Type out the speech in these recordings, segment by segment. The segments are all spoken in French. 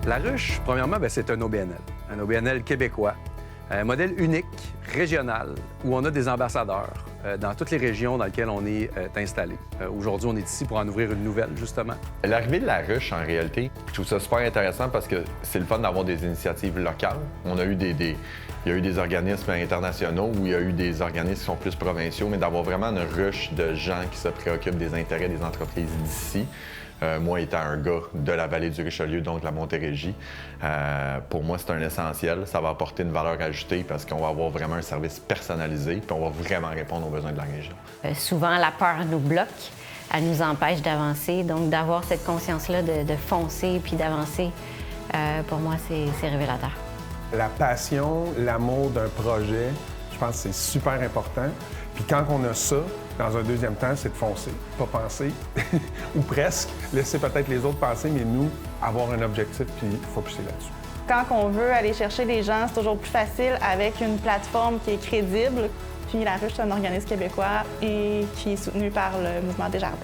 La Ruche, premièrement, c'est un OBNL québécois, un modèle unique, régional, où on a des ambassadeurs dans toutes les régions dans lesquelles on est installé. Aujourd'hui, on est ici pour en ouvrir une nouvelle, justement. L'arrivée de la Ruche, en réalité, je trouve ça super intéressant parce que c'est le fun d'avoir des initiatives locales. On a eu il y a eu des organismes internationaux où il y a eu des organismes qui sont plus provinciaux, mais d'avoir vraiment une ruche de gens qui se préoccupent des intérêts des entreprises d'ici. Moi, étant un gars de la vallée du Richelieu, donc de la Montérégie, pour moi, c'est un essentiel. Ça va apporter une valeur ajoutée parce qu'on va avoir vraiment un service personnalisé puis on va vraiment répondre aux besoins de la région. Souvent, la peur nous bloque, elle nous empêche d'avancer. Donc, d'avoir cette conscience-là de foncer puis d'avancer, pour moi, c'est révélateur. La passion, l'amour d'un projet, je pense que c'est super important. Puis quand on a ça, dans un deuxième temps, c'est de foncer, pas penser, ou presque, laisser peut-être les autres penser, mais nous, avoir un objectif puis focuser là-dessus. Quand on veut aller chercher des gens, c'est toujours plus facile avec une plateforme qui est crédible. Puis La Ruche, c'est un organisme québécois et qui est soutenu par le Mouvement Desjardins.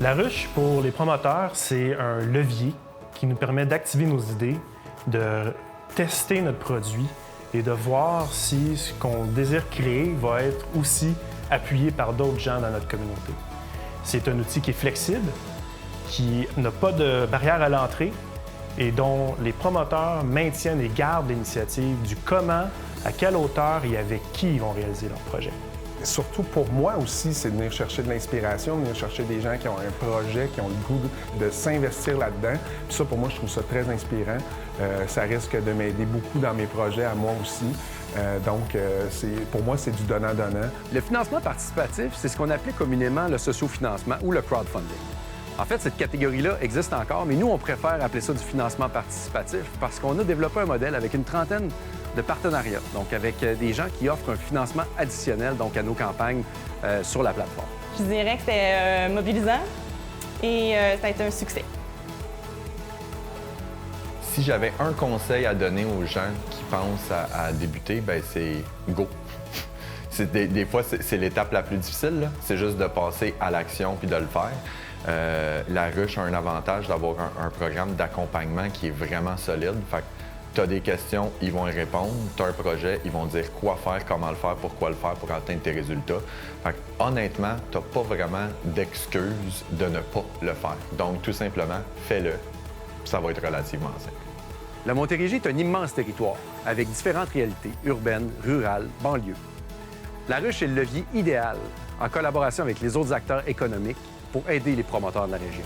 La Ruche, pour les promoteurs, c'est un levier qui nous permet d'activer nos idées, de tester notre produit et de voir si ce qu'on désire créer va être aussi appuyé par d'autres gens dans notre communauté. C'est un outil qui est flexible, qui n'a pas de barrière à l'entrée et dont les promoteurs maintiennent et gardent l'initiative du comment, à quelle hauteur et avec qui ils vont réaliser leur projet. Surtout pour moi aussi, c'est de venir chercher de l'inspiration, venir chercher des gens qui ont un projet, qui ont le goût de s'investir là-dedans. Puis ça, pour moi, je trouve ça très inspirant. Ça risque de m'aider beaucoup dans mes projets, à moi aussi. Donc, pour moi, c'est du donnant-donnant. Le financement participatif, c'est ce qu'on appelait communément le sociofinancement ou le crowdfunding. En fait, cette catégorie-là existe encore, mais nous, on préfère appeler ça du financement participatif parce qu'on a développé un modèle avec une trentaine de partenariats, donc avec des gens qui offrent un financement additionnel donc à nos campagnes sur la plateforme. Je dirais que c'était mobilisant et ça a été un succès. Si j'avais un conseil à donner aux gens qui pensent à débuter, c'est go. Des fois, c'est l'étape la plus difficile, là. C'est juste de passer à l'action puis de le faire. La Ruche a un avantage d'avoir un programme d'accompagnement qui est vraiment solide. Fait que tu as des questions, ils vont y répondre. Tu as un projet, ils vont dire quoi faire, comment le faire, pourquoi le faire pour atteindre tes résultats. Fait que, honnêtement, tu n'as pas vraiment d'excuses de ne pas le faire. Donc, tout simplement, fais-le. Ça va être relativement simple. La Montérégie est un immense territoire avec différentes réalités urbaines, rurales, banlieues. La Ruche est le levier idéal en collaboration avec les autres acteurs économiques pour aider les promoteurs de la région.